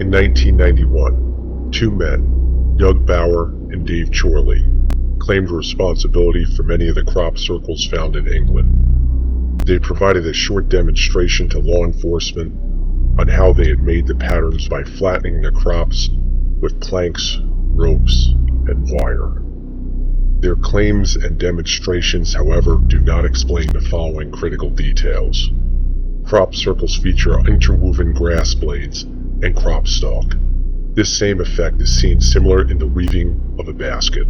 In 1991, two men, Doug Bauer and Dave Chorley, claimed responsibility for many of the crop circles found in England. They provided a short demonstration to law enforcement on how they had made the patterns by flattening the crops with planks, ropes, and wire. Their claims and demonstrations, however, do not explain the following critical details. Crop circles feature interwoven grass blades and crop stalk. This same effect is seen similar in the weaving of a basket.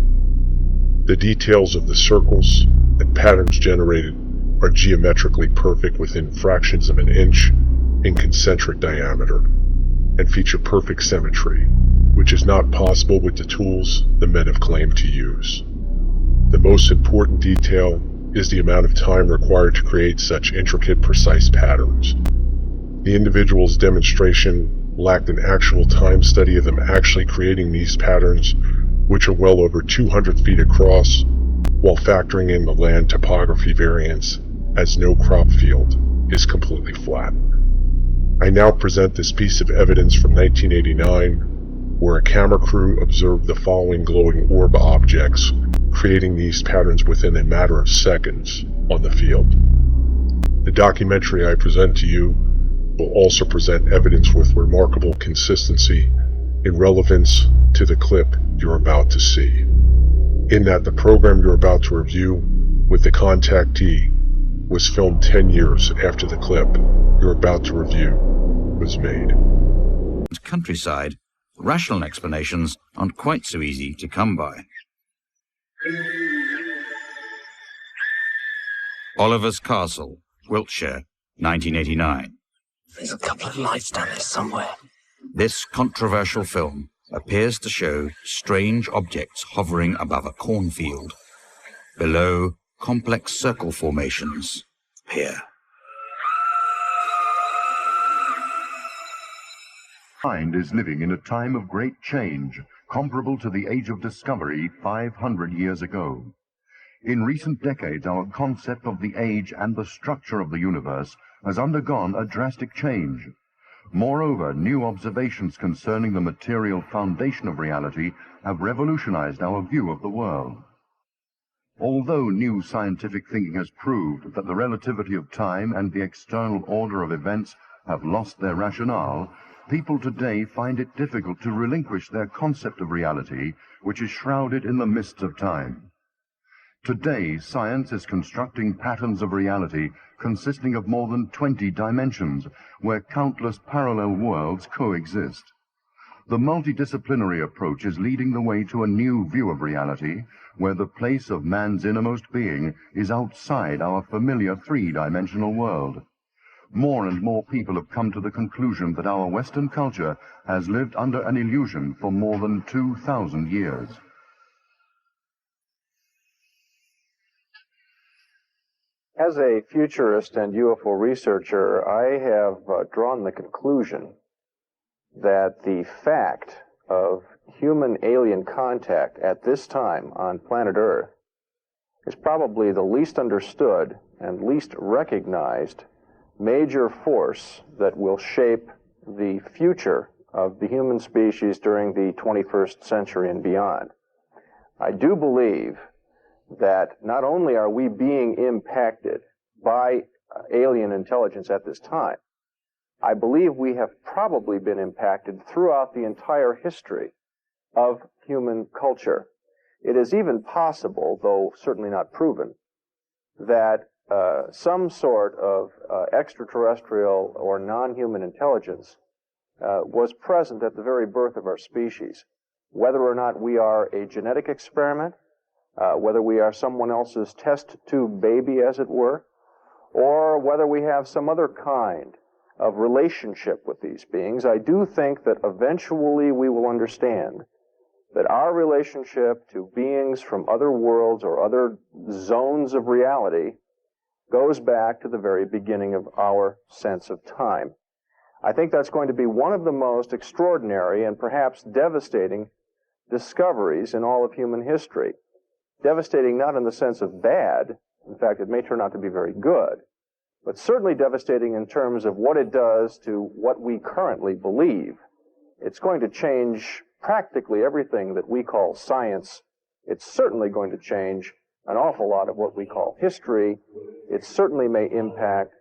The details of the circles and patterns generated are geometrically perfect within fractions of an inch in concentric diameter, and feature perfect symmetry, which is not possible with the tools the men have claimed to use. The most important detail is the amount of time required to create such intricate, precise patterns. The individual's demonstration lacked an actual time study of them actually creating these patterns, which are well over 200 feet across, while factoring in the land topography variance, as no crop field is completely flat. I now present this piece of evidence from 1989, where a camera crew observed the following glowing orb objects, creating these patterns within a matter of seconds on the field. The documentary I present to you will also present evidence with remarkable consistency in relevance to the clip you're about to see, in that the program you're about to review with the contactee was filmed 10 years after the clip you're about to review was made. Countryside, rational explanations aren't quite so easy to come by. Oliver's Castle, Wiltshire, 1989. There's a couple of lights down there somewhere. This controversial film appears to show strange objects hovering above a cornfield. Below, complex circle formations appear. Mind is living in a time of great change, comparable to the age of discovery 500 years ago. In recent decades, our concept of the age and the structure of the universe has undergone a drastic change. Moreover, new observations concerning the material foundation of reality have revolutionized our view of the world. Although new scientific thinking has proved that the relativity of time and the external order of events have lost their rationale, people today find it difficult to relinquish their concept of reality, which is shrouded in the mists of time. Today, science is constructing patterns of reality consisting of more than 20 dimensions, where countless parallel worlds coexist. The multidisciplinary approach is leading the way to a new view of reality, where the place of man's innermost being is outside our familiar three-dimensional world. More and more people have come to the conclusion that our Western culture has lived under an illusion for more than 2,000 years. As a futurist and UFO researcher, I have drawn the conclusion that the fact of human-alien contact at this time on planet Earth is probably the least understood and least recognized major force that will shape the future of the human species during the 21st century and beyond. I do believe that not only are we being impacted by alien intelligence at this time, I believe we have probably been impacted throughout the entire history of human culture. It is even possible, though certainly not proven, that some sort of extraterrestrial or non-human intelligence was present at the very birth of our species. Whether or not we are a genetic experiment, whether we are someone else's test tube baby, as it were, or whether we have some other kind of relationship with these beings, I do think that eventually we will understand that our relationship to beings from other worlds or other zones of reality goes back to the very beginning of our sense of time. I think that's going to be one of the most extraordinary and perhaps devastating discoveries in all of human history. Devastating not in the sense of bad, in fact it may turn out to be very good, but certainly devastating in terms of what it does to what we currently believe It's going to change practically everything that we call science. It's certainly going to change an awful lot of what we call history. It certainly may impact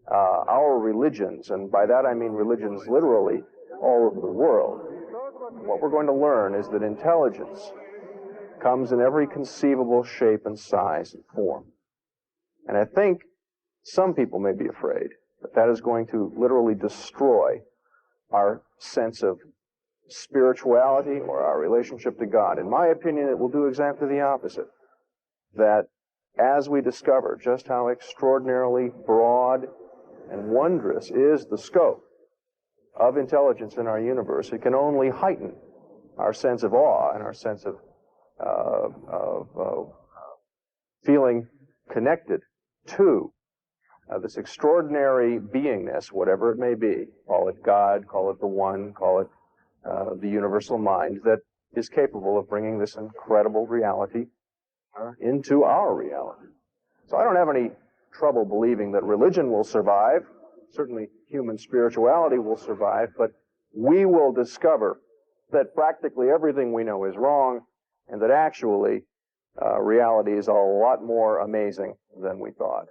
our religions, and by that I mean religions literally all over the world. What we're going to learn is that intelligence comes in every conceivable shape and size and form. And I think some people may be afraid that that is going to literally destroy our sense of spirituality or our relationship to God. In my opinion, it will do exactly the opposite. That as we discover just how extraordinarily broad and wondrous is the scope of intelligence in our universe, it can only heighten our sense of awe and our sense of feeling connected to this extraordinary beingness, whatever it may be. Call it God, call it the One, call it the universal mind, that is capable of bringing this incredible reality into our reality. So I don't have any trouble believing that religion will survive. Certainly human spirituality will survive, but we will discover that practically everything we know is wrong, and that actually reality is a lot more amazing than we thought.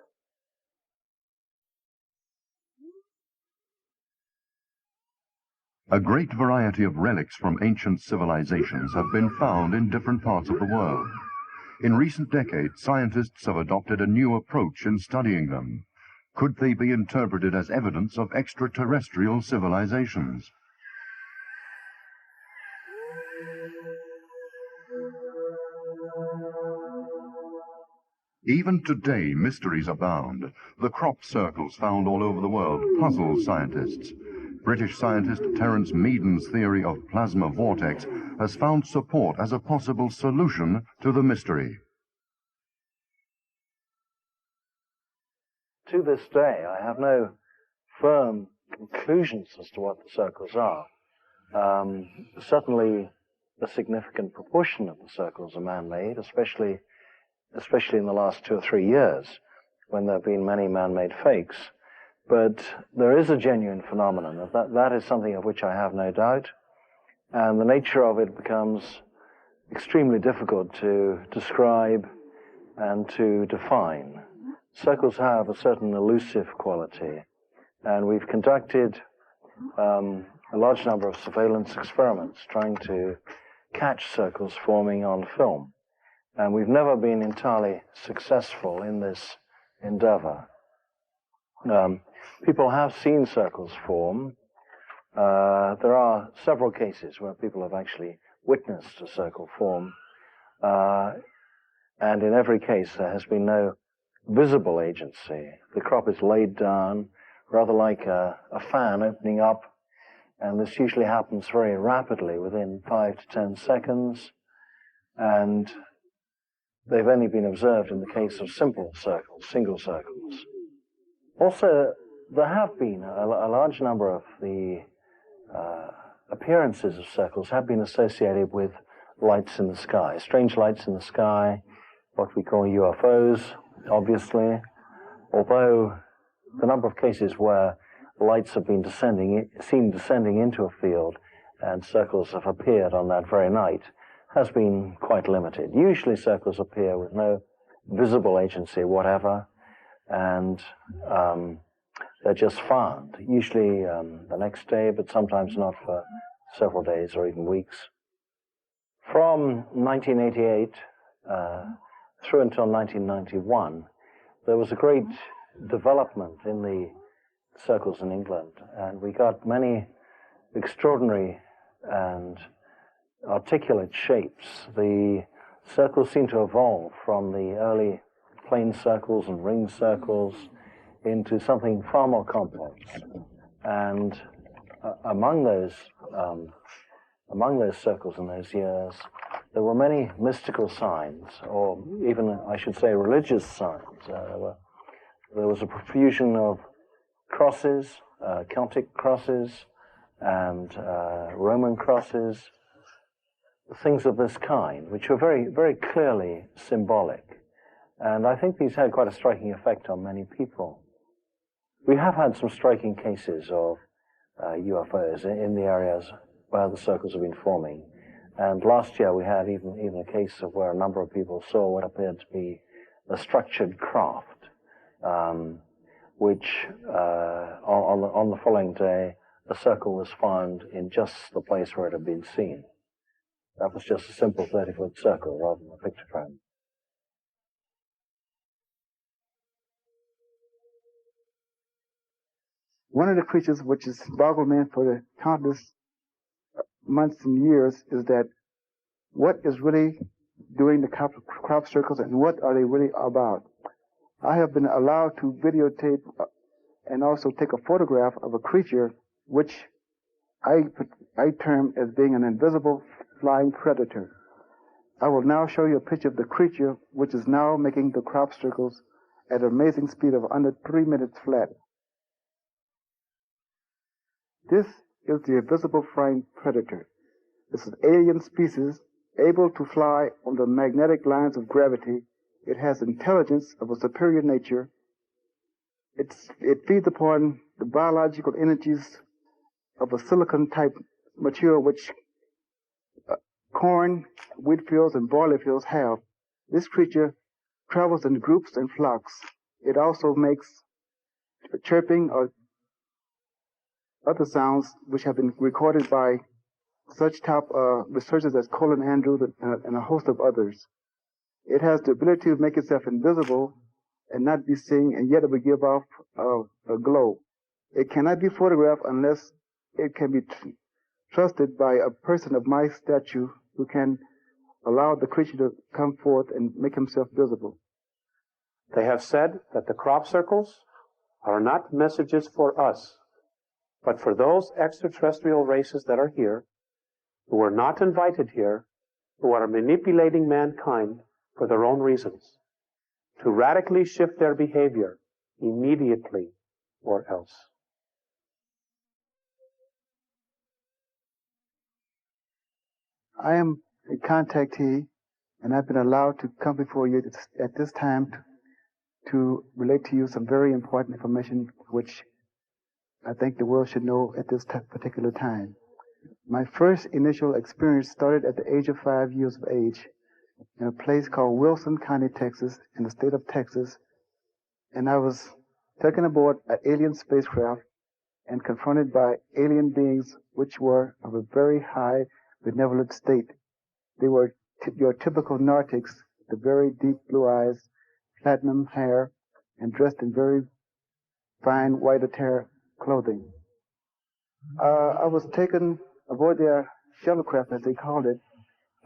A great variety of relics from ancient civilizations have been found in different parts of the world. In recent decades, scientists have adopted a new approach in studying them. Could they be interpreted as evidence of extraterrestrial civilizations? Even today, mysteries abound. The crop circles found all over the world puzzle scientists. British scientist Terence Meaden's theory of plasma vortex has found support as a possible solution to the mystery. To this day, I have no firm conclusions as to what the circles are. Certainly, a significant proportion of the circles are man-made, especially in the last 2 or 3 years, when there have been many man-made fakes. But there is a genuine phenomenon. That is something of which I have no doubt. And the nature of it becomes extremely difficult to describe and to define. Circles have a certain elusive quality. And we've conducted a large number of surveillance experiments trying to catch circles forming on film. And we've never been entirely successful in this endeavor. People have seen circles form. There are several cases where people have actually witnessed a circle form. And in every case, there has been no visible agency. The crop is laid down, rather like a fan opening up. And this usually happens very rapidly, within 5 to 10 seconds. And they've only been observed in the case of simple circles, single circles. Also, there have been a large number of the appearances of circles have been associated with lights in the sky, strange lights in the sky, what we call UFOs, obviously, although the number of cases where lights have been seen descending into a field and circles have appeared on that very night has been quite limited. Usually circles appear with no visible agency whatever, and they're just found, usually the next day, but sometimes not for several days or even weeks. From 1988 through until 1991, there was a great development in the circles in England, and we got many extraordinary and articulate shapes. The circles seem to evolve from the early plane circles and ring circles into something far more complex. And among those circles in those years, there were many mystical signs, or even, I should say, religious signs. There was a profusion of crosses, Celtic crosses, and Roman crosses, things of this kind, which were very, very clearly symbolic. And I think these had quite a striking effect on many people. We have had some striking cases of UFOs in the areas where the circles have been forming. And last year we had even a case of where a number of people saw what appeared to be a structured craft, which on the following day, a circle was found in just the place where it had been seen. That was just a simple 30-foot circle rather than a pictogram. One of the creatures which has boggled me for the countless months and years is that what is really doing the crop circles and what are they really about? I have been allowed to videotape and also take a photograph of a creature which I term as being an invisible flying predator. I will now show you a picture of the creature which is now making the crop circles at an amazing speed of under 3 minutes flat. This is the invisible flying predator. This is an alien species able to fly on the magnetic lines of gravity. It has intelligence of a superior nature. It feeds upon the biological energies of a silicon-type material which corn, wheat fields, and barley fields have. This creature travels in groups and flocks. It also makes chirping or other sounds which have been recorded by such top researchers as Colin Andrews and a host of others. It has the ability to make itself invisible and not be seen, and yet it will give off a glow. It cannot be photographed unless it can be trusted by a person of my stature who can allow the creature to come forth and make himself visible. They have said that the crop circles are not messages for us, but for those extraterrestrial races that are here, who are not invited here, who are manipulating mankind for their own reasons, to radically shift their behavior immediately or else. I am a contactee, and I've been allowed to come before you at this time to relate to you some very important information which I think the world should know at this particular time. My first initial experience started at the age of 5 years of age in a place called Wilson County, Texas, in the state of Texas, and I was taken aboard an alien spacecraft and confronted by alien beings which were of a very high benevolent state. They were your typical Nartics, the very deep blue eyes, platinum hair, and dressed in very fine white attire clothing. I was taken aboard their shuttlecraft, as they called it,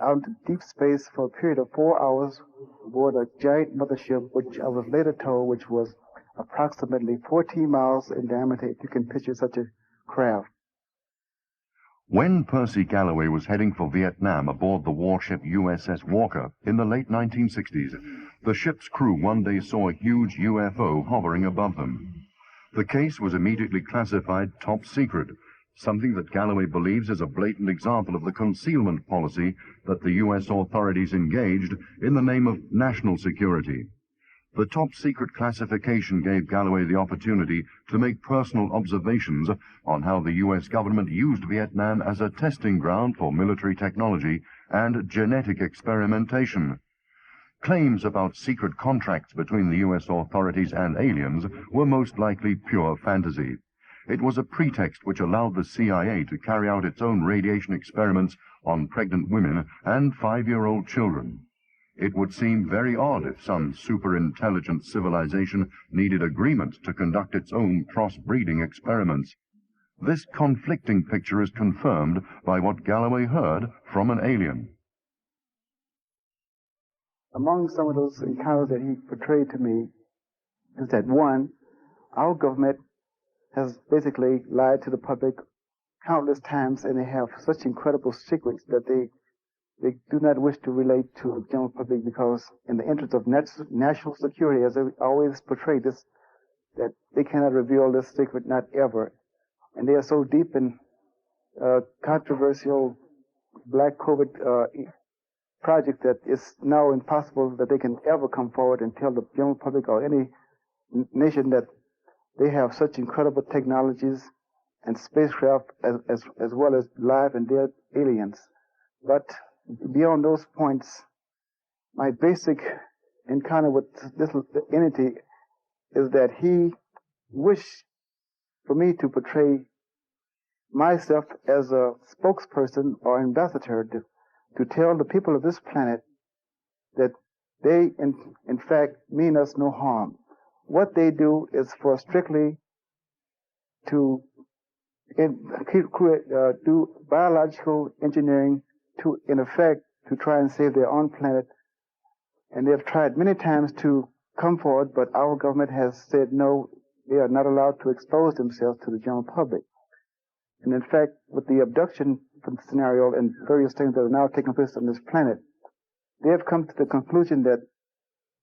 out into deep space for a period of 4 hours aboard a giant mothership, which I was later told which was approximately 14 miles in diameter, if you can picture such a craft. When Percy Galloway was heading for Vietnam aboard the warship USS Walker in the late 1960s, the ship's crew one day saw a huge UFO hovering above them. The case was immediately classified top secret, something that Galloway believes is a blatant example of the concealment policy that the U.S. authorities engaged in the name of national security. The top secret classification gave Galloway the opportunity to make personal observations on how the U.S. government used Vietnam as a testing ground for military technology and genetic experimentation. Claims about secret contracts between the U.S. authorities and aliens were most likely pure fantasy. It was a pretext which allowed the CIA to carry out its own radiation experiments on pregnant women and 5-year-old children. It would seem very odd if some super-intelligent civilization needed agreement to conduct its own cross-breeding experiments. This conflicting picture is confirmed by what Galloway heard from an alien. Among some of those encounters that he portrayed to me is that, one, our government has basically lied to the public countless times, and they have such incredible secrets that they do not wish to relate to the general public, because in the interest of national security, as they always portray this, that they cannot reveal this secret, not ever. And they are so deep in controversial black COVID project that it's now impossible that they can ever come forward and tell the general public or any nation that they have such incredible technologies and spacecraft as well as live and dead aliens. But beyond those points, my basic encounter with this entity is that he wished for me to portray myself as a spokesperson or ambassador to tell the people of this planet that they, in fact, mean us no harm. What they do is for strictly to do biological engineering to, in effect, to try and save their own planet. And they have tried many times to come forward, but our government has said no, they are not allowed to expose themselves to the general public. And in fact, with the abduction scenario and various things that are now taking place on this planet, they have come to the conclusion that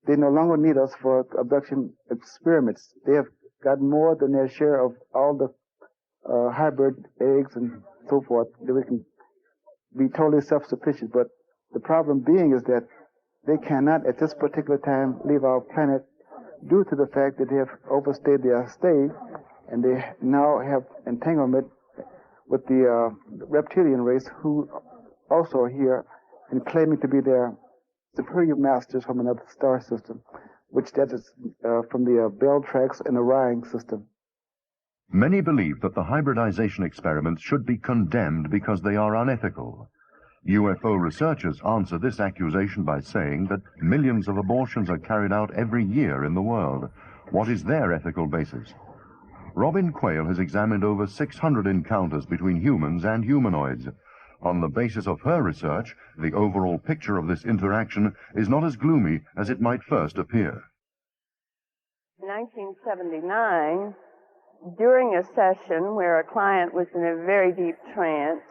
they no longer need us for abduction experiments. They have gotten more than their share of all the hybrid eggs and so forth, that we can be totally self-sufficient. But the problem being is that they cannot at this particular time leave our planet due to the fact that they have overstayed their stay, and they now have entanglement with the reptilian race, who also are here and claiming to be their superior masters from another star system, which that is from the Bell Tracks and Orion system. Many believe that the hybridization experiments should be condemned because they are unethical. UFO researchers answer this accusation by saying that millions of abortions are carried out every year in the world. What is their ethical basis? Robin Quayle has examined over 600 encounters between humans and humanoids. On the basis of her research, the overall picture of this interaction is not as gloomy as it might first appear. In 1979, during a session where a client was in a very deep trance,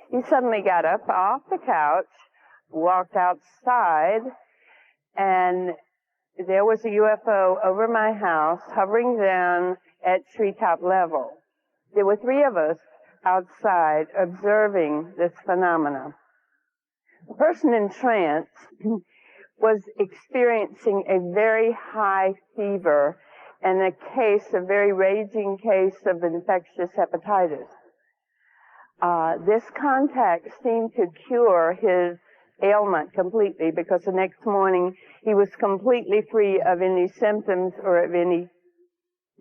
he suddenly got up off the couch, walked outside, and there was a UFO over my house, hovering down at treetop level. There were three of us outside observing this phenomena. The person in trance was experiencing a very high fever and a very raging case of infectious hepatitis. This contact seemed to cure his ailment completely, because the next morning he was completely free of any symptoms or of any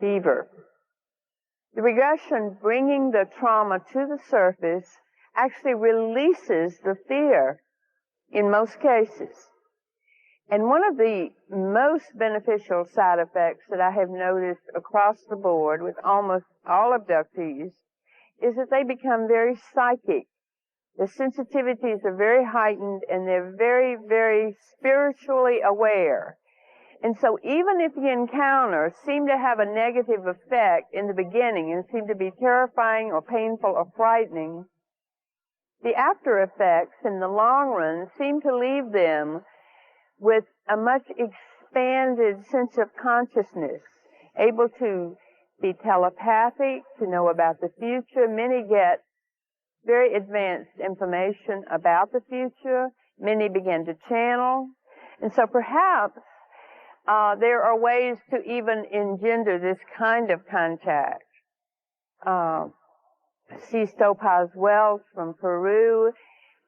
fever. The regression, bringing the trauma to the surface, actually releases the fear in most cases. And one of the most beneficial side effects that I have noticed across the board with almost all abductees is that they become very psychic. The sensitivities are very heightened, and they're very, very spiritually aware. And so even if the encounter seemed to have a negative effect in the beginning and seemed to be terrifying or painful or frightening, the after effects in the long run seem to leave them with a much expanded sense of consciousness, able to be telepathic, to know about the future. Many get very advanced information about the future. Many begin to channel. And so perhaps there are ways to even engender this kind of contact. C. Topaz Wells from Peru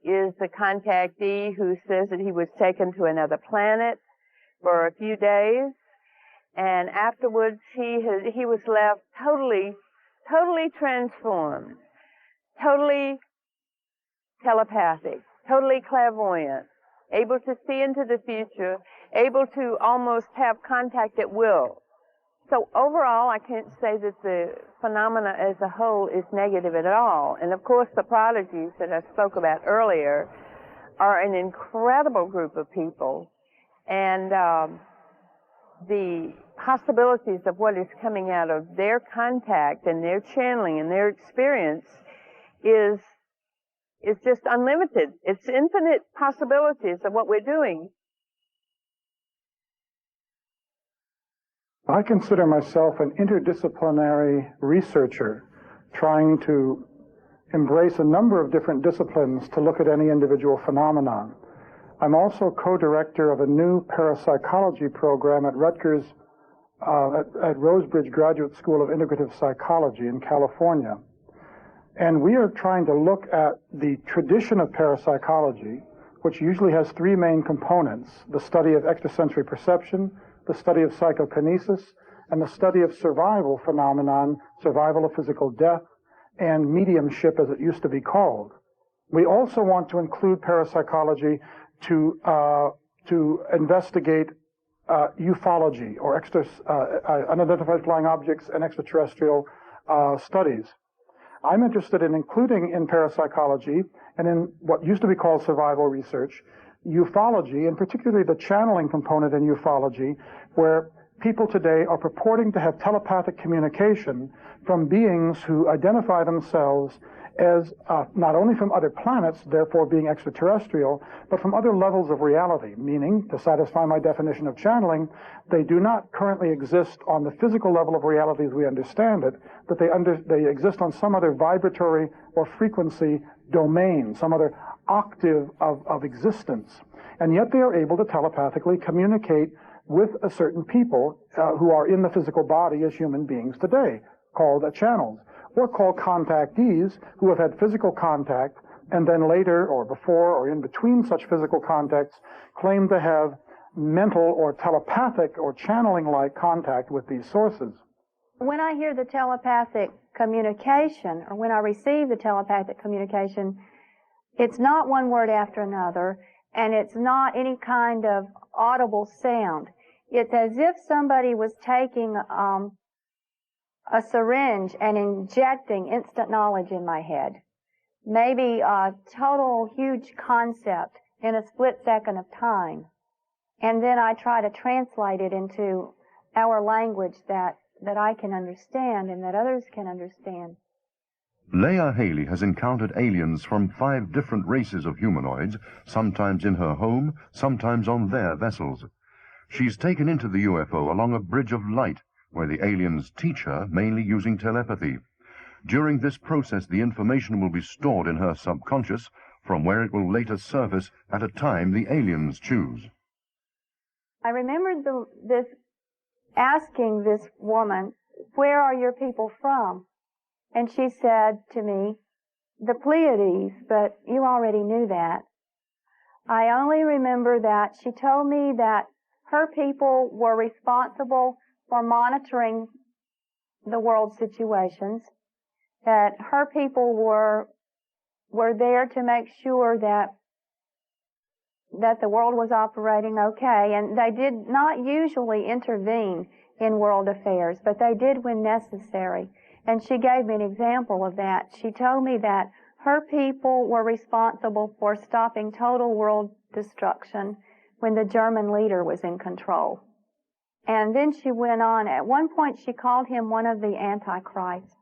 is the contactee who says that he was taken to another planet for a few days, and afterwards he was left totally transformed, totally telepathic, totally clairvoyant, able to see into the future, able to almost have contact at will. So overall, I can't say that the phenomena as a whole is negative at all. And of course, the prodigies that I spoke about earlier are an incredible group of people. And the possibilities of what is coming out of their contact and their channeling and their experience is just unlimited. It's infinite possibilities of what we're doing. I consider myself an interdisciplinary researcher trying to embrace a number of different disciplines to look at any individual phenomenon. I'm also co-director of a new parapsychology program at Rutgers, at Rosebridge Graduate School of Integrative Psychology in California. And we are trying to look at the tradition of parapsychology, which usually has three main components: the study of extrasensory perception, the study of psychokinesis, and the study of survival phenomenon, survival of physical death, and mediumship as it used to be called. We also want to include parapsychology to investigate ufology, or unidentified flying objects and extraterrestrial studies. I'm interested in including in parapsychology and in what used to be called survival research, ufology, and particularly the channeling component in ufology, where people today are purporting to have telepathic communication from beings who identify themselves as not only from other planets, therefore being extraterrestrial, but from other levels of reality, meaning, to satisfy my definition of channeling, they do not currently exist on the physical level of reality as we understand it, but they exist on some other vibratory or frequency domain, some other octave of existence. And yet they are able to telepathically communicate with a certain people who are in the physical body as human beings today, called channels, or called contactees, who have had physical contact and then later or before or in between such physical contacts claim to have mental or telepathic or channeling-like contact with these sources. When I hear the telepathic communication, or when I receive the telepathic communication, it's not one word after another, and it's not any kind of audible sound. It's as if somebody was taking a syringe and injecting instant knowledge in my head. Maybe a total huge concept in a split second of time. And then I try to translate it into our language that I can understand and that others can understand. Leah Haley has encountered aliens from 5 different races of humanoids, sometimes in her home, sometimes on their vessels. She's taken into the UFO along a bridge of light, where the aliens teach her, mainly using telepathy. During this process, the information will be stored in her subconscious, from where it will later surface at a time the aliens choose. I remembered asking this woman, "Where are your people from?" And she said to me, "The Pleiades," but you already knew that. I only remember that she told me that her people were responsible for monitoring the world situations, that her people were there to make sure that the world was operating okay, and they did not usually intervene in world affairs, but they did when necessary. And she gave me an example of that. She told me that her people were responsible for stopping total world destruction when the German leader was in control. And then she went on. At one point, she called him one of the Antichrists.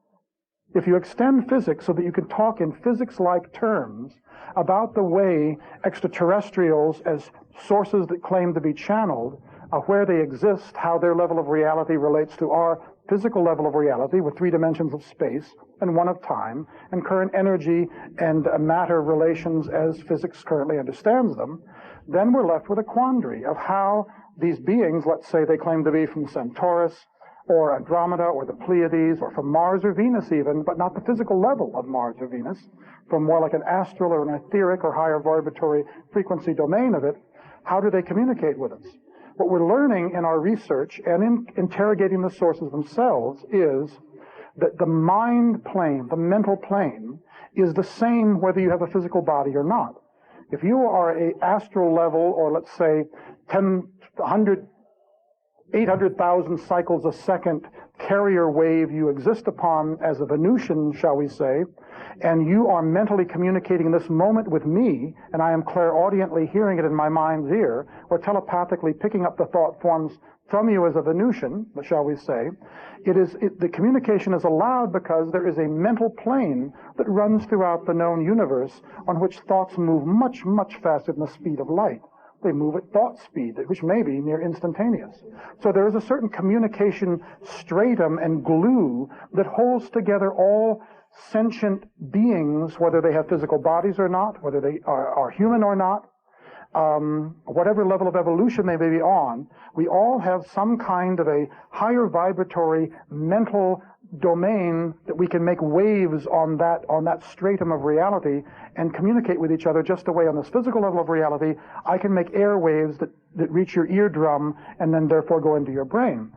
If you extend physics so that you can talk in physics-like terms about the way extraterrestrials as sources that claim to be channeled, where they exist, how their level of reality relates to our physical level of reality with 3 dimensions of space and 1 of time, and current energy and matter relations as physics currently understands them, then we're left with a quandary of how these beings, let's say they claim to be from Centaurus or Andromeda or the Pleiades or from Mars or Venus even, but not the physical level of Mars or Venus, from more like an astral or an etheric or higher vibratory frequency domain of it, how do they communicate with us? What we're learning in our research and in interrogating the sources themselves is that the mind plane, the mental plane, is the same whether you have a physical body or not. If you are a astral level, or let's say 800,000 cycles a second carrier wave you exist upon as a Venusian, shall we say, and you are mentally communicating this moment with me, and I am clairaudiently hearing it in my mind's ear, or telepathically picking up the thought forms from you as a Venusian, shall we say, the communication is allowed because there is a mental plane that runs throughout the known universe on which thoughts move much, much faster than the speed of light. They move at thought speed, which may be near instantaneous. So there is a certain communication stratum and glue that holds together all sentient beings, whether they have physical bodies or not, whether they are human or not, whatever level of evolution they may be on. We all have some kind of a higher vibratory mental domain that we can make waves on that stratum of reality and communicate with each other just the way on this physical level of reality, I can make air waves that reach your eardrum and then therefore go into your brain.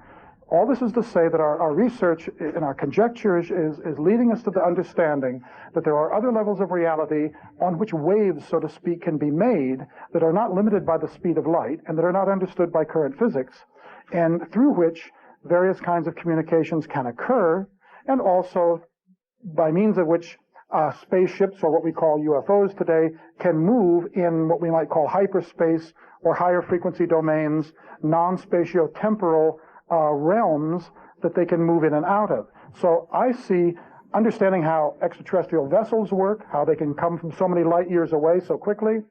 All this is to say that our research and our conjecture is leading us to the understanding that there are other levels of reality on which waves, so to speak, can be made that are not limited by the speed of light and that are not understood by current physics, and through which various kinds of communications can occur, and also by means of which spaceships, or what we call UFOs today, can move in what we might call hyperspace or higher frequency domains, non-spatio-temporal realms that they can move in and out of. So I see understanding how extraterrestrial vessels work, how they can come from so many light years away so quickly.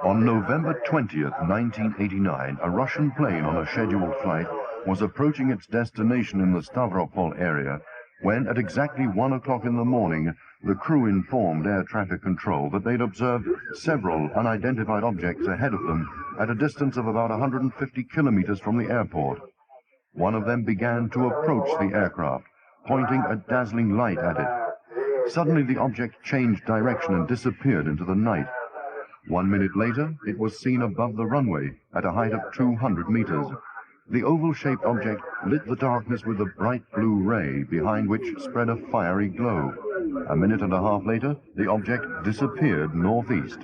On November 20th, 1989, a Russian plane on a scheduled flight was approaching its destination in the Stavropol area when, at exactly 1 o'clock in the morning, the crew informed air traffic control that they'd observed several unidentified objects ahead of them at a distance of about 150 kilometers from the airport. One of them began to approach the aircraft, pointing a dazzling light at it. Suddenly the object changed direction and disappeared into the night. 1 minute later, it was seen above the runway at a height of 200 meters. The oval-shaped object lit the darkness with a bright blue ray, behind which spread a fiery glow. A minute and a half later, the object disappeared northeast.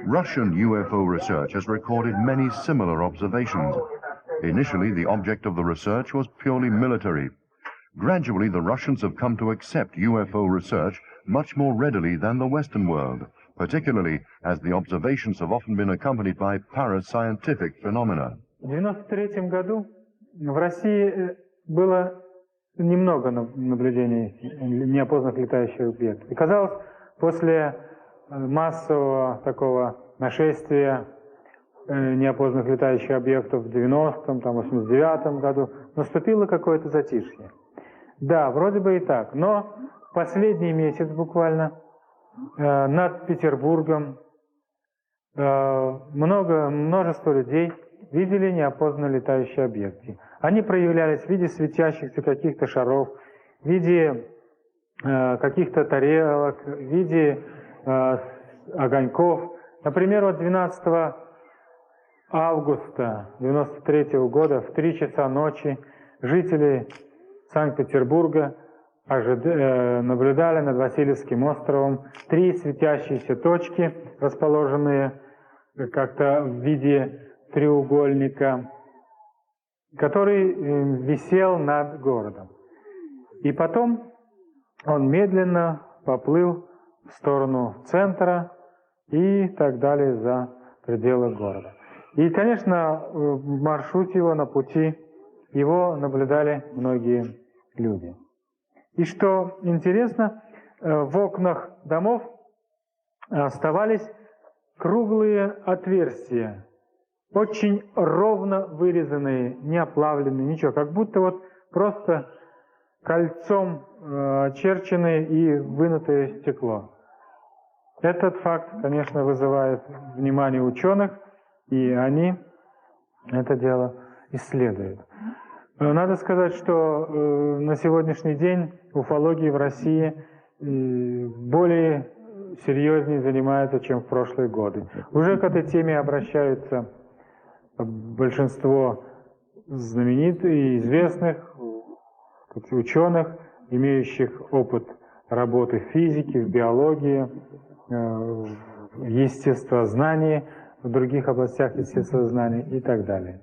Russian UFO research has recorded many similar observations. Initially, the object of the research was purely military. Gradually, the Russians have come to accept UFO research much more readily than the Western world, particularly as the observations have often been accompanied by parascientific phenomena. В 1993 году в России было немного наблюдений неопознанных летающих объектов. И казалось, после массового такого нашествия неопознанных летающих объектов в 90-м, 89-м году наступило какое-то затишье. Да, вроде бы и так, но последний месяц буквально над Петербургом множество людей видели неопознанные летающие объекты. Они проявлялись в виде светящихся каких-то шаров, в виде каких-то тарелок, в виде огоньков. Например, вот 12 августа 1993 года в 3 часа ночи жители Санкт-Петербурга наблюдали над Васильевским островом 3 светящиеся точки, расположенные как-то в виде треугольника, который висел над городом. И потом он медленно поплыл в сторону центра и так далее за пределы города. И, конечно, в маршруте его, на пути, его наблюдали многие люди. И что интересно, в окнах домов оставались круглые отверстия, очень ровно вырезанные, не оплавленные, ничего, как будто вот просто кольцом очерченное и вынутое стекло. Этот факт, конечно, вызывает внимание ученых, и они это дело исследуют. Надо сказать, что на сегодняшний день уфологией в России более серьезнее занимается, чем в прошлые годы. Уже к этой теме обращаются большинство знаменитых и известных ученых, имеющих опыт работы в физике, в биологии, в естествознании, в других областях естествознания и так далее.